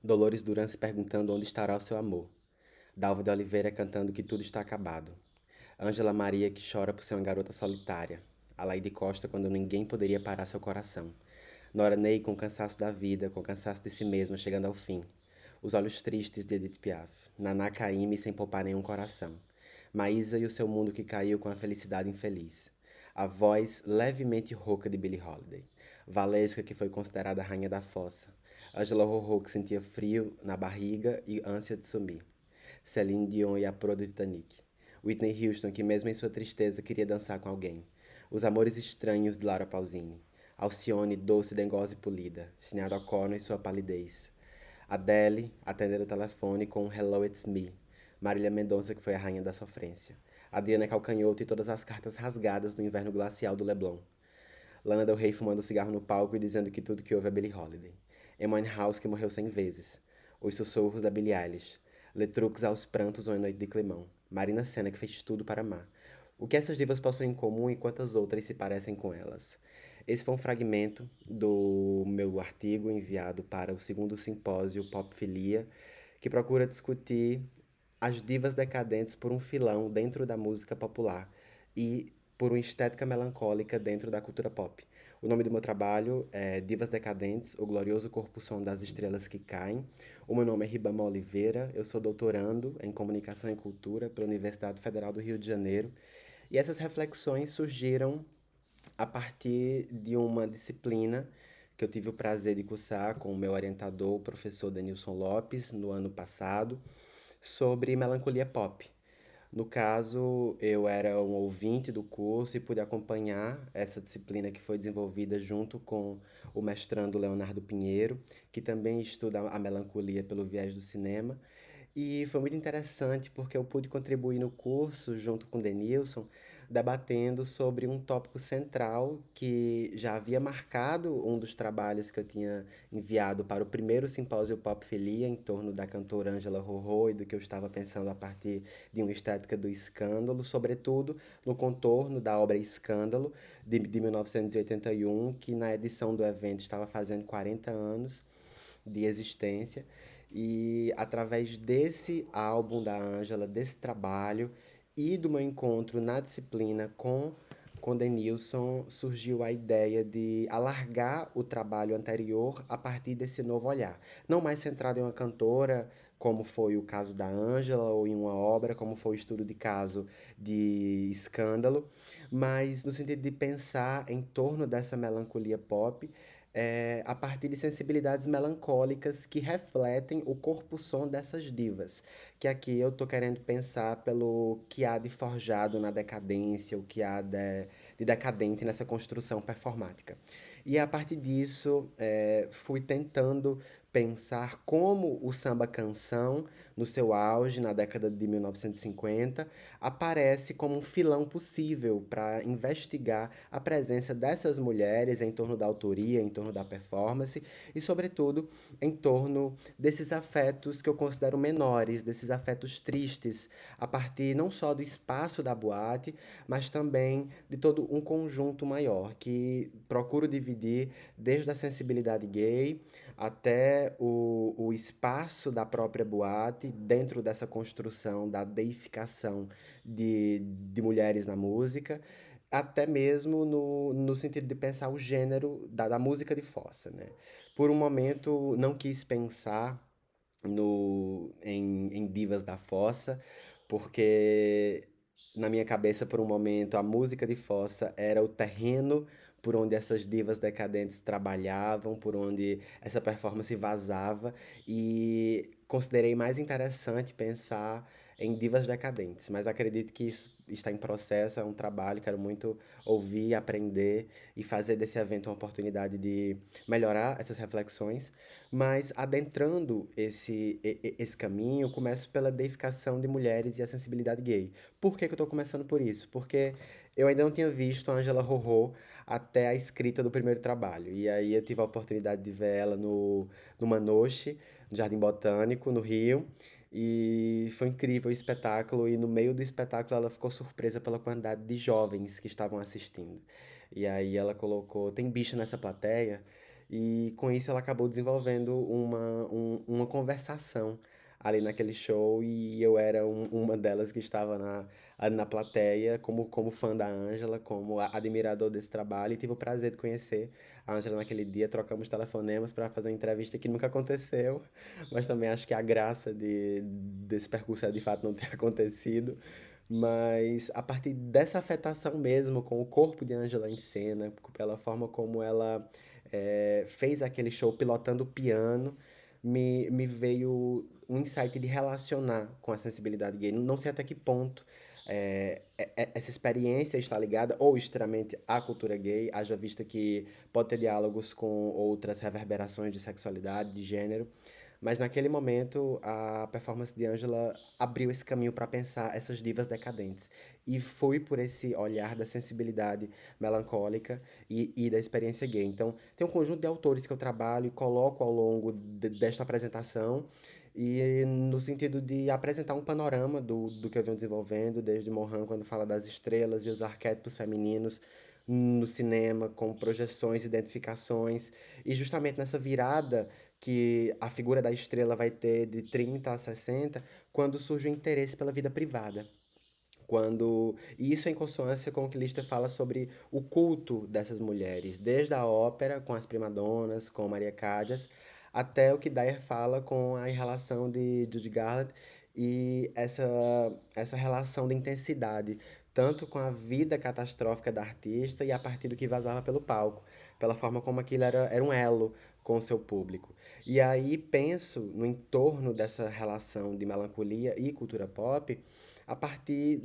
Dolores Duran se perguntando onde estará o seu amor. Dalva de Oliveira cantando que tudo está acabado. Ângela Maria que chora por ser uma garota solitária. Alaide Costa quando ninguém poderia parar seu coração. Nora Ney com o cansaço da vida, com o cansaço de si mesma chegando ao fim. Os olhos tristes de Edith Piaf. Naná Caymmi sem poupar nenhum coração. Maísa e o seu mundo que caiu com a felicidade infeliz. A voz levemente rouca de Billie Holiday. Valesca que foi considerada a rainha da fossa. Angela Rorô que sentia frio na barriga e ânsia de sumir. Celine Dion e a proa do Titanic. Whitney Houston que mesmo em sua tristeza queria dançar com alguém. Os amores estranhos de Laura Pausini. Alcione, doce, dengosa e polida. Sinéad O'Connor e sua palidez. Adele, atendendo o telefone com um Hello, it's me. Marília Mendonça, que foi a rainha da sofrência. Adriana Calcanhoto e todas as cartas rasgadas no inverno glacial do Leblon. Lana Del Rey fumando cigarro no palco e dizendo que tudo que houve é Billie Holiday. Amy House, que morreu 100 vezes. Os sussurros da Billie Eilish. Letrux aos prantos uma noite de climão. Marina Senna, que fez tudo para amar. O que essas divas possuem em comum e quantas outras se parecem com elas? Esse foi um fragmento do meu artigo enviado para o segundo simpósio Popfilia, que procura discutir as divas decadentes por um filão dentro da música popular e por uma estética melancólica dentro da cultura pop. O nome do meu trabalho é Divas Decadentes, o glorioso corpo-som das estrelas que caem. O meu nome é Ribama Oliveira, eu sou doutorando em Comunicação e Cultura pela Universidade Federal do Rio de Janeiro. E essas reflexões surgiram a partir de uma disciplina que eu tive o prazer de cursar com o meu orientador, o professor Denilson Lopes, no ano passado, sobre melancolia pop. No caso, eu era um ouvinte do curso e pude acompanhar essa disciplina que foi desenvolvida junto com o mestrando Leonardo Pinheiro, que também estuda a melancolia pelo viés do cinema. E foi muito interessante porque eu pude contribuir no curso, junto com o Denilson, debatendo sobre um tópico central que já havia marcado um dos trabalhos que eu tinha enviado para o primeiro simpósio Popfilia, em torno da cantora Angela Rorô e do que eu estava pensando a partir de uma estética do escândalo, sobretudo no contorno da obra Escândalo, de 1981, que na edição do evento estava fazendo 40 anos de existência. E através desse álbum da Ângela, desse trabalho e do meu encontro na disciplina com Denilson, surgiu a ideia de alargar o trabalho anterior a partir desse novo olhar. Não mais centrado em uma cantora, como foi o caso da Ângela, ou em uma obra, como foi o estudo de caso de Escândalo, mas no sentido de pensar em torno dessa melancolia pop a partir de sensibilidades melancólicas que refletem o corpo-som dessas divas. Que aqui eu tô querendo pensar pelo que há de forjado na decadência, o que há de decadente nessa construção performática. E a partir disso, fui tentando pensar como o samba canção, no seu auge, na década de 1950, aparece como um filão possível para investigar a presença dessas mulheres em torno da autoria, em torno da performance e, sobretudo, em torno desses afetos que eu considero menores, desses afetos tristes, a partir não só do espaço da boate, mas também de todo um conjunto maior, que procuro dividir desde a sensibilidade gay até o espaço da própria boate, dentro dessa construção da deificação de mulheres na música, até mesmo no sentido de pensar o gênero da música de fossa, né? Por um momento não quis pensar em divas da fossa, porque na minha cabeça, por um momento, a música de fossa era o terreno por onde essas divas decadentes trabalhavam, por onde essa performance vazava, e considerei mais interessante pensar em divas decadentes, mas acredito que isso está em processo, é um trabalho, quero muito ouvir, aprender e fazer desse evento uma oportunidade de melhorar essas reflexões, mas adentrando esse caminho, eu começo pela deificação de mulheres e a sensibilidade gay. Por que que eu estou começando por isso? Porque eu ainda não tinha visto a Angela Rorô até a escrita do primeiro trabalho. E aí eu tive a oportunidade de ver ela no Manoche, no Jardim Botânico, no Rio. E foi incrível o espetáculo. E no meio do espetáculo ela ficou surpresa pela quantidade de jovens que estavam assistindo. E aí ela colocou: tem bicho nessa plateia? E com isso ela acabou desenvolvendo um uma conversação ali naquele show e eu era uma delas que estava ali na plateia, como fã da Ângela, como admirador desse trabalho, e tive o prazer de conhecer a Ângela naquele dia. Trocamos telefonemas para fazer uma entrevista que nunca aconteceu, mas também acho que a graça desse percurso é de fato não ter acontecido. Mas a partir dessa afetação mesmo com o corpo de Ângela em cena, pela forma como ela fez aquele show pilotando o piano, me veio um insight de relacionar com a sensibilidade gay. Não sei até que ponto essa experiência está ligada ou extremamente à cultura gay, haja vista que pode ter diálogos com outras reverberações de sexualidade, de gênero, mas naquele momento a performance de Angela abriu esse caminho para pensar essas divas decadentes. E foi por esse olhar da sensibilidade melancólica e da experiência gay. Então, tem um conjunto de autores que eu trabalho e coloco ao longo desta apresentação, e no sentido de apresentar um panorama do que eu venho desenvolvendo, desde Mohan, quando fala das estrelas e os arquétipos femininos no cinema, com projeções, identificações, e justamente nessa virada que a figura da estrela vai ter de 30 a 60, quando surge o interesse pela vida privada. E isso é em consonância com o que Lister fala sobre o culto dessas mulheres, desde a ópera, com as primadonas, com Maria Callas, até o que Dyer fala com a relação de Judy Garland e essa relação de intensidade, tanto com a vida catastrófica da artista e a partir do que vazava pelo palco, pela forma como aquilo era um elo com o seu público. E aí penso no entorno dessa relação de melancolia e cultura pop, a partir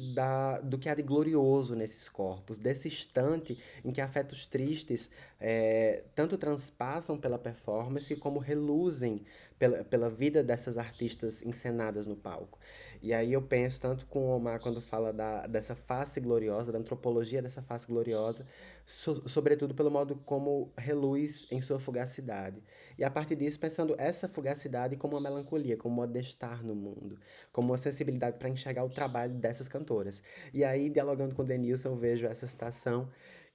do que há de glorioso nesses corpos, desse instante em que afetos tristes tanto transpassam pela performance como reluzem pela vida dessas artistas encenadas no palco. E aí eu penso tanto com o Omar quando fala dessa face gloriosa, da antropologia dessa face gloriosa, sobretudo pelo modo como reluz em sua fugacidade. E a partir disso, pensando essa fugacidade como uma melancolia, como um modo de estar no mundo, como uma sensibilidade para enxergar o trabalho dessas cantoras. E aí, dialogando com o Denilson, eu vejo essa citação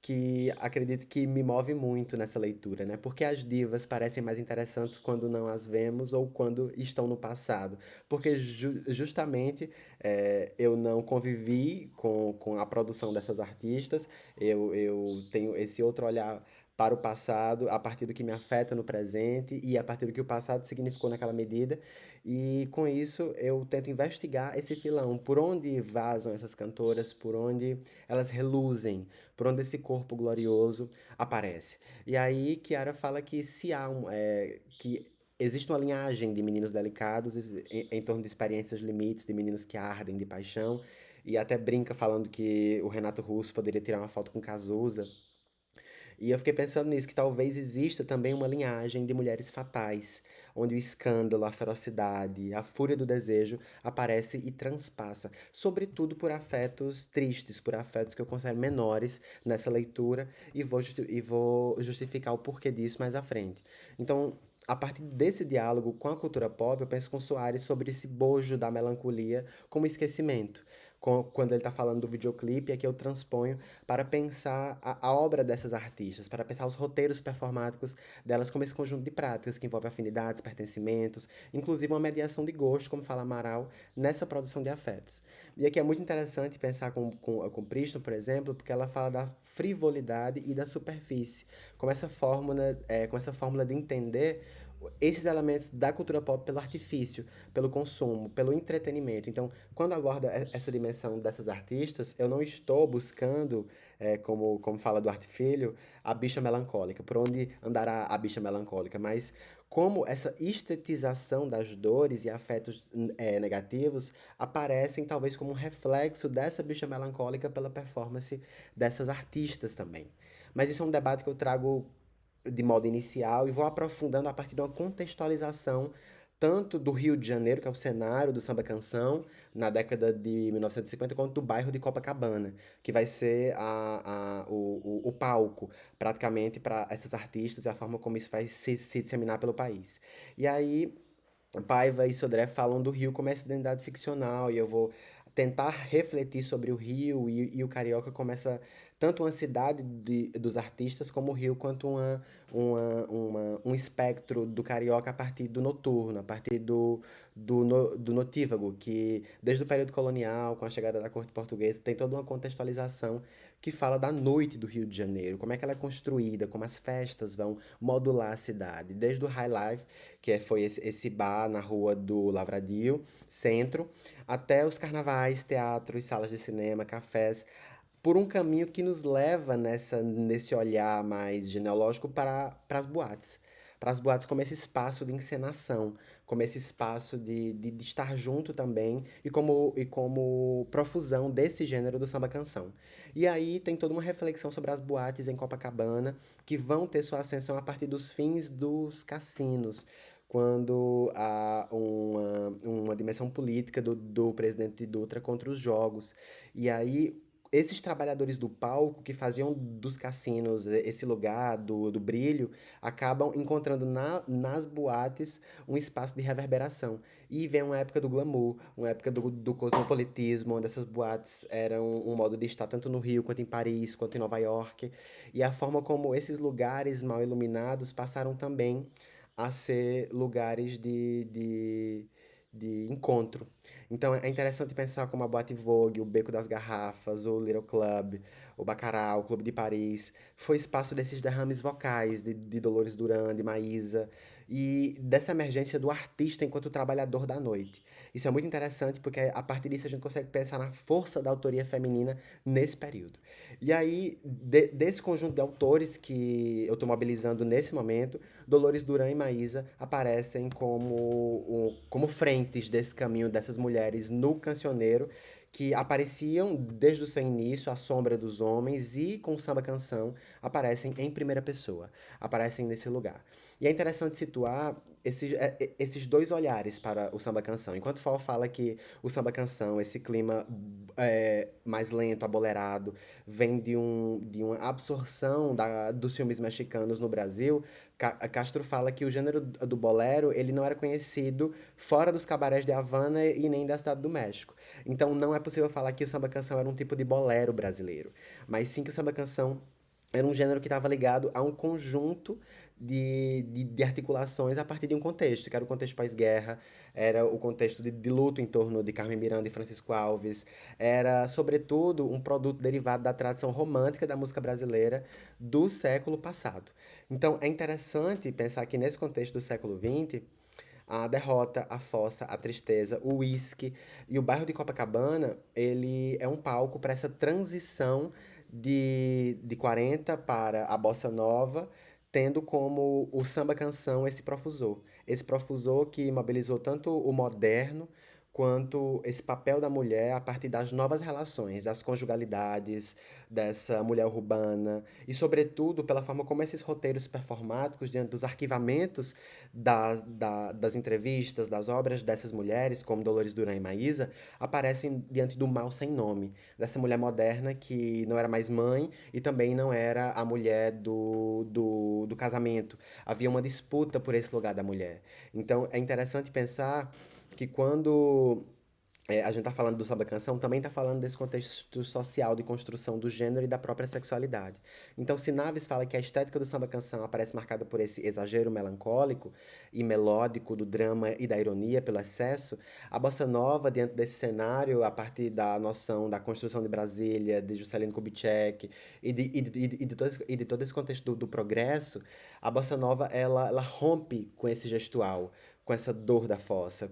que acredito que me move muito nessa leitura, né? Porque as divas parecem mais interessantes quando não as vemos ou quando estão no passado. Porque justamente eu não convivi com a produção dessas artistas, eu tenho esse outro olhar para o passado, a partir do que me afeta no presente e a partir do que o passado significou naquela medida. E com isso eu tento investigar esse filão, por onde vazam essas cantoras, por onde elas reluzem, por onde esse corpo glorioso aparece. E aí Kiara fala que se há que existe uma linhagem de meninos delicados em torno de experiências limites, de meninos que ardem de paixão, e até brinca falando que o Renato Russo poderia tirar uma foto com Cazuza, e eu fiquei pensando nisso, que talvez exista também uma linhagem de mulheres fatais, onde o escândalo, a ferocidade, a fúria do desejo aparece e transpassa, sobretudo por afetos tristes, por afetos que eu considero menores nessa leitura, e vou justificar o porquê disso mais à frente. Então, a partir desse diálogo com a cultura pop, eu penso com Soares sobre esse bojo da melancolia como esquecimento. Quando ele está falando do videoclipe, é que eu transponho para pensar a obra dessas artistas, para pensar os roteiros performáticos delas como esse conjunto de práticas que envolve afinidades, pertencimentos, inclusive uma mediação de gosto, como fala Amaral, nessa produção de afetos. E aqui é muito interessante pensar com Priston, por exemplo, porque ela fala da frivolidade e da superfície, com essa fórmula de entender esses elementos da cultura pop pelo artifício, pelo consumo, pelo entretenimento. Então, quando aborda essa dimensão dessas artistas, eu não estou buscando, como fala Duarte Filho, a bicha melancólica, por onde andará a bicha melancólica, mas como essa estetização das dores e afetos negativos aparecem talvez como um reflexo dessa bicha melancólica pela performance dessas artistas também. Mas isso é um debate que eu trago de modo inicial e vou aprofundando a partir de uma contextualização tanto do Rio de Janeiro, que é o cenário do samba-canção, na década de 1950, quanto do bairro de Copacabana, que vai ser o palco, praticamente, para essas artistas e a forma como isso vai se disseminar pelo país. E aí, Paiva e Sodré falam do Rio como essa identidade ficcional, e eu vou tentar refletir sobre o Rio e o carioca como essa tanto uma cidade dos artistas como o Rio, quanto um espectro do carioca a partir do noturno, a partir do notívago, que desde o período colonial, com a chegada da corte portuguesa, tem toda uma contextualização que fala da noite do Rio de Janeiro, como é que ela é construída, como as festas vão modular a cidade, desde o High Life, foi esse bar na rua do Lavradio, centro, até os carnavais, teatros, salas de cinema, cafés, por um caminho que nos leva nesse olhar mais genealógico para as boates. Para as boates como esse espaço de encenação, como esse espaço de estar junto também e como profusão desse gênero do samba canção. E aí tem toda uma reflexão sobre as boates em Copacabana, que vão ter sua ascensão a partir dos fins dos cassinos, quando há uma dimensão política do presidente Dutra contra os jogos. E aí esses trabalhadores do palco que faziam dos cassinos esse lugar do brilho acabam encontrando nas boates um espaço de reverberação. E vem uma época do glamour, uma época do cosmopolitismo, onde essas boates eram um modo de estar tanto no Rio, quanto em Paris, quanto em Nova York. E a forma como esses lugares mal iluminados passaram também a ser lugares de encontro. Então é interessante pensar como a Boate Vogue, o Beco das Garrafas, o Little Club, o Baccarat, o Clube de Paris, foi espaço desses derrames vocais de Dolores Duran, de Maísa, e dessa emergência do artista enquanto trabalhador da noite. Isso é muito interessante porque a partir disso a gente consegue pensar na força da autoria feminina nesse período. E aí, desse conjunto de autores que eu estou mobilizando nesse momento, Dolores Duran e Maísa aparecem como frentes desse caminho dessas mulheres no cancioneiro que apareciam desde o seu início à sombra dos homens e com o samba canção aparecem em primeira pessoa, aparecem nesse lugar. E é interessante situar esses dois olhares para o samba canção. Enquanto Fal fala que o samba canção, esse clima mais lento, abolerado, vem de uma absorção dos filmes mexicanos no Brasil, Castro fala que o gênero do bolero ele não era conhecido fora dos cabarés de Havana e nem da Cidade do México. Então não é possível falar que o samba canção era um tipo de bolero brasileiro, mas sim que o samba canção era um gênero que estava ligado a um conjunto de articulações a partir de um contexto, que era o contexto pós-guerra, era o contexto de luto em torno de Carmen Miranda e Francisco Alves, era, sobretudo, um produto derivado da tradição romântica da música brasileira do século passado. Então, é interessante pensar que nesse contexto do século XX, a derrota, a fossa, a tristeza, o uísque e o bairro de Copacabana, ele é um palco para essa transição de 40 para a bossa nova, tendo como o samba canção esse profusor. Esse profusor que mobilizou tanto o moderno quanto esse papel da mulher a partir das novas relações, das conjugalidades, dessa mulher urbana e, sobretudo, pela forma como esses roteiros performáticos, diante dos arquivamentos das entrevistas, das obras dessas mulheres, como Dolores Duran e Maísa, aparecem diante do mal sem nome, dessa mulher moderna que não era mais mãe e também não era a mulher do casamento. Havia uma disputa por esse lugar da mulher. Então é interessante pensar que quando a gente tá falando do samba canção, também tá falando desse contexto social de construção do gênero e da própria sexualidade. Então, se Naves fala que a estética do samba canção aparece marcada por esse exagero melancólico e melódico do drama e da ironia pelo excesso, a bossa nova, diante desse cenário, a partir da noção da construção de Brasília, de Juscelino Kubitschek e de todo esse contexto do progresso, a bossa nova ela rompe com esse gestual, com essa dor da fossa,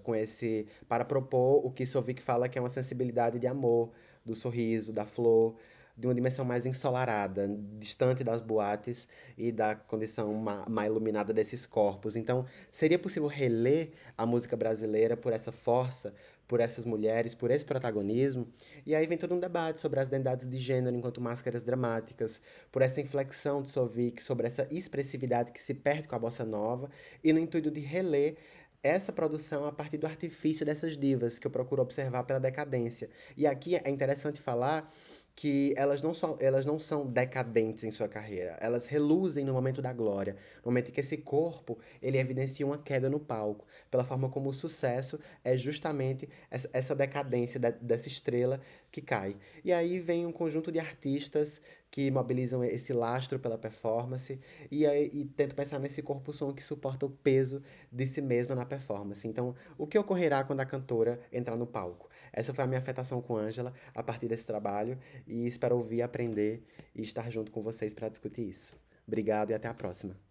para propor o que Sovic fala que é uma sensibilidade de amor, do sorriso, da flor, de uma dimensão mais ensolarada, distante das boates e da condição má iluminada desses corpos. Então, seria possível reler a música brasileira por essa força, por essas mulheres, por esse protagonismo? E aí vem todo um debate sobre as identidades de gênero enquanto máscaras dramáticas, por essa inflexão de Sovic, sobre essa expressividade que se perde com a bossa nova, e no intuito de reler essa produção a partir do artifício dessas divas que eu procuro observar pela decadência. E aqui é interessante falar que elas não são decadentes em sua carreira, elas reluzem no momento da glória, no momento em que esse corpo ele evidencia uma queda no palco, pela forma como o sucesso é justamente essa decadência dessa estrela que cai. E aí vem um conjunto de artistas que mobilizam esse lastro pela performance, e tento pensar nesse corpo-som que suporta o peso de si mesma na performance. Então, o que ocorrerá quando a cantora entrar no palco? Essa foi a minha afetação com Ângela a partir desse trabalho, e espero ouvir, aprender e estar junto com vocês para discutir isso. Obrigado e até a próxima.